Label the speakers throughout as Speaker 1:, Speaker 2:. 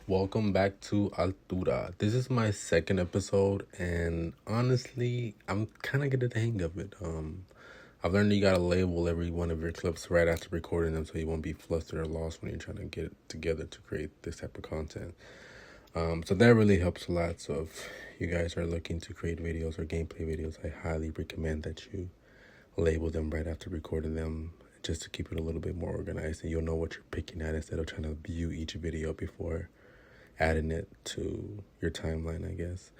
Speaker 1: Welcome back to Altura. This is my second episode, and honestly, I'm kind of getting the hang of it. I've learned you gotta label every one of your clips right after recording them, so you won't be flustered or lost when you're trying to get it together to create this type of content. So that really helps a lot. So if you guys are looking to create videos or gameplay videos, I highly recommend that you label them right after recording them, just to keep it a little bit more organized, and you'll know what you're picking at instead of trying to view each video before adding it to your timeline, I guess.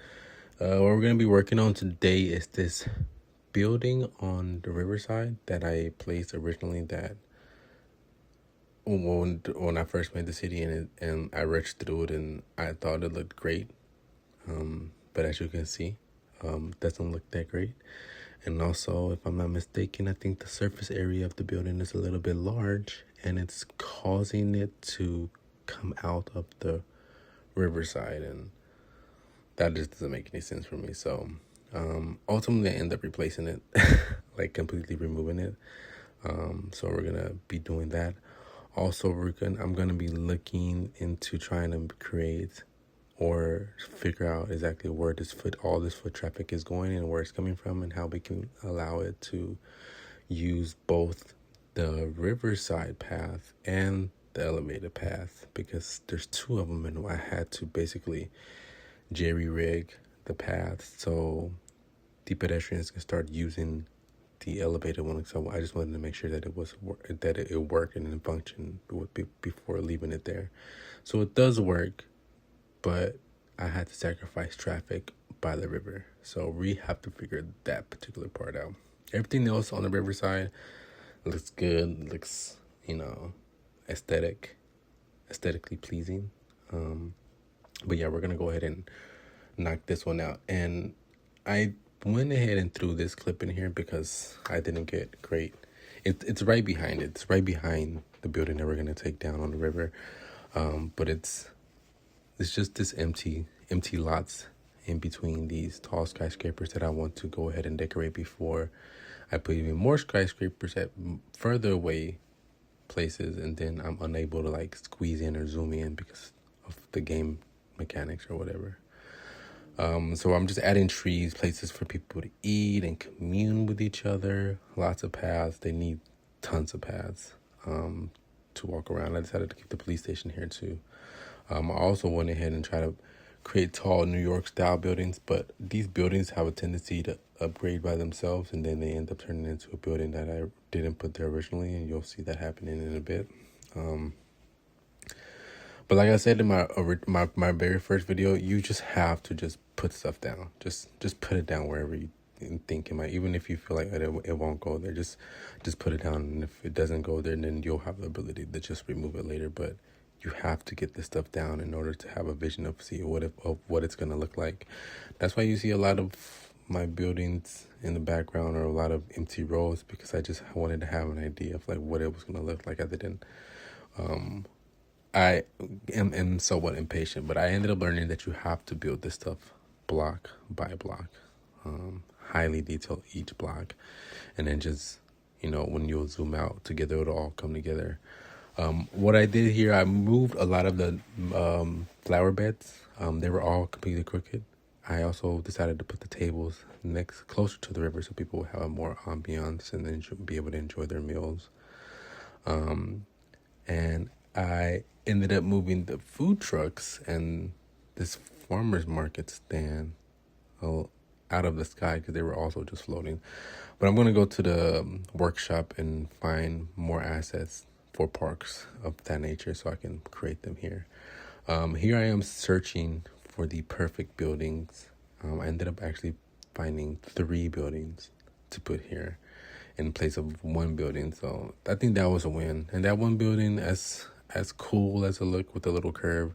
Speaker 1: What we're going to be working on today is this building on the Riverside that I placed originally, that when I first made the city, and I rushed through it and I thought it looked great. But as you can see, doesn't look that great. And also, if I'm not mistaken, I think the surface area of the building is a little bit large, and it's causing it to come out of the Riverside, and that just doesn't make any sense for me. So ultimately I end up replacing it, like completely removing it. So we're gonna be doing that. Also, I'm gonna be looking into trying to create or figure out exactly where all this foot traffic is going and where it's coming from, and how we can allow it to use both the Riverside path and the elevated path, because there's two of them, and I had to basically jerry rig the path so the pedestrians can start using the elevated one. So I just wanted to make sure that it worked and it functioned before leaving it there. So it does work, but I had to sacrifice traffic by the river. So we have to figure that particular part out. Everything else on the Riverside looks good, looks, aesthetically pleasing. But yeah, we're gonna go ahead and knock this one out. And I went ahead and threw this clip in here because I didn't get great. It's right behind it. It's right behind the building that we're gonna take down on the river. But it's just this empty lots in between these tall skyscrapers that I want to go ahead and decorate before I put even more skyscrapers at further away places, and then I'm unable to like squeeze in or zoom in because of the game mechanics or whatever. So I'm just adding trees, places for people to eat and commune with each other. Lots of paths. They need tons of paths to walk around. I decided to keep the police station here too. I also went ahead and tried to create tall New York style buildings, but these buildings have a tendency to upgrade by themselves, and then they end up turning into a building that I didn't put there originally, and you'll see that happening in a bit. But like I said in my very first video, you just have to just put stuff down. Just put it down wherever you think it might. Even if you feel like it won't go there, just put it down. And if it doesn't go there, then you'll have the ability to just remove it later. But you have to get this stuff down in order to have a vision of what it's gonna look like. That's why you see a lot of my buildings in the background or a lot of empty rows, because I just wanted to have an idea of like what it was gonna look like. I am somewhat impatient, but I ended up learning that you have to build this stuff block by block, highly detail each block, and then just, when you'll zoom out together, it'll all come together. What I did here, I moved a lot of the flower beds. They were all completely crooked. I also decided to put the tables closer to the river so people will have more ambiance and then be able to enjoy their meals. And I ended up moving the food trucks and this farmer's market stand out of the sky because they were also just floating. But I'm going to go to the workshop and find more assets for parks of that nature so I can create them here. Here I am searching for the perfect buildings. I ended up actually finding 3 buildings to put here in place of 1 building. So I think that was a win. And that 1 building, as cool as it looked with the little curve,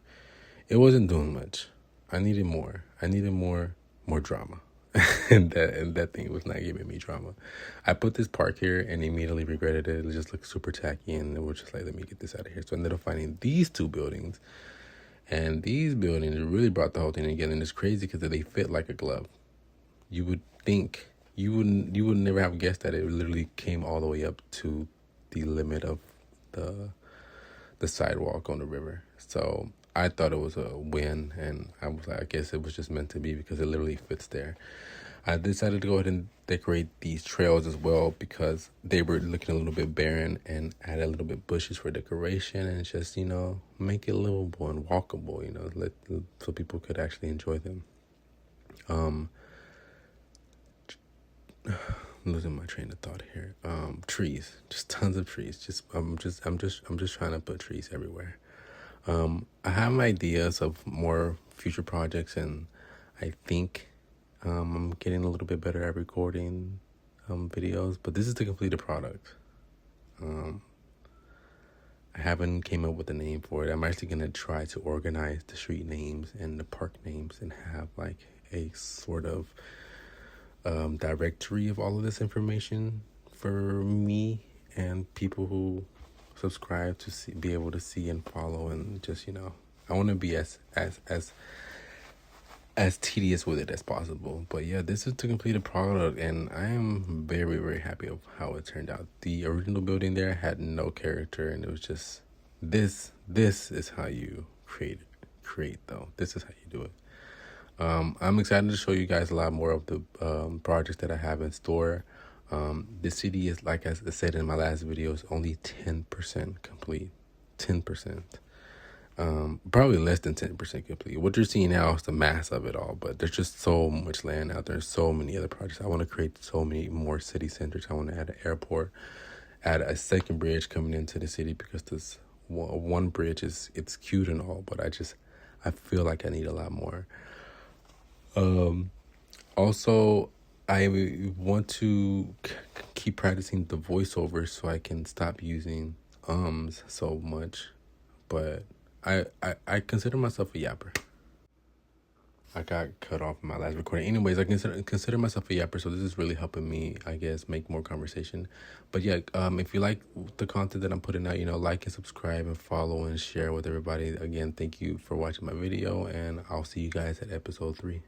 Speaker 1: it wasn't doing much. I needed more. More drama. and that thing was not giving me drama. I put this park here and immediately regretted it. It just looked super tacky, and it was just like, let me get this out of here. So I ended up finding these 2 buildings, and these buildings really brought the whole thing together. And it's crazy because they fit like a glove. You would think you would never have guessed that it literally came all the way up to the limit of the sidewalk on the river. So I thought it was a win, and I was like, I guess it was just meant to be because it literally fits there. I decided to go ahead and decorate these trails as well because they were looking a little bit barren, and add a little bit bushes for decoration, and just, make it livable and walkable, so people could actually enjoy them. Losing my train of thought here. Trees, just tons of trees. I'm just trying to put trees everywhere. I have ideas of more future projects, and I think I'm getting a little bit better at recording videos, but this is the completed product. I haven't came up with a name for it. I'm actually going to try to organize the street names and the park names and have like a sort of directory of all of this information for me and people who subscribe to be able to see and follow, and just, I want to be as tedious with it as possible. But yeah, this is the completed product, and I am very, very happy of how it turned out. The original building there had no character, and it was just this is how you create though. This is how you do it. I'm excited to show you guys a lot more of the projects that I have in store. The city is, like I said in my last video, is only 10% complete. 10%. Probably less than 10% complete. What you're seeing now is the mass of it all, but there's just so much land out there, so many other projects. I want to create so many more city centers. I want to add an airport, add a second bridge coming into the city, because this one bridge it's cute and all, but I feel like I need a lot more. Also, I want to keep practicing the voiceovers so I can stop using so much, but I consider myself a yapper. I got cut off in my last recording. Anyways, I consider myself a yapper, so this is really helping me, I guess, make more conversation. But yeah, if you like the content that I'm putting out, like and subscribe and follow and share with everybody. Again, thank you for watching my video, and I'll see you guys at episode 3.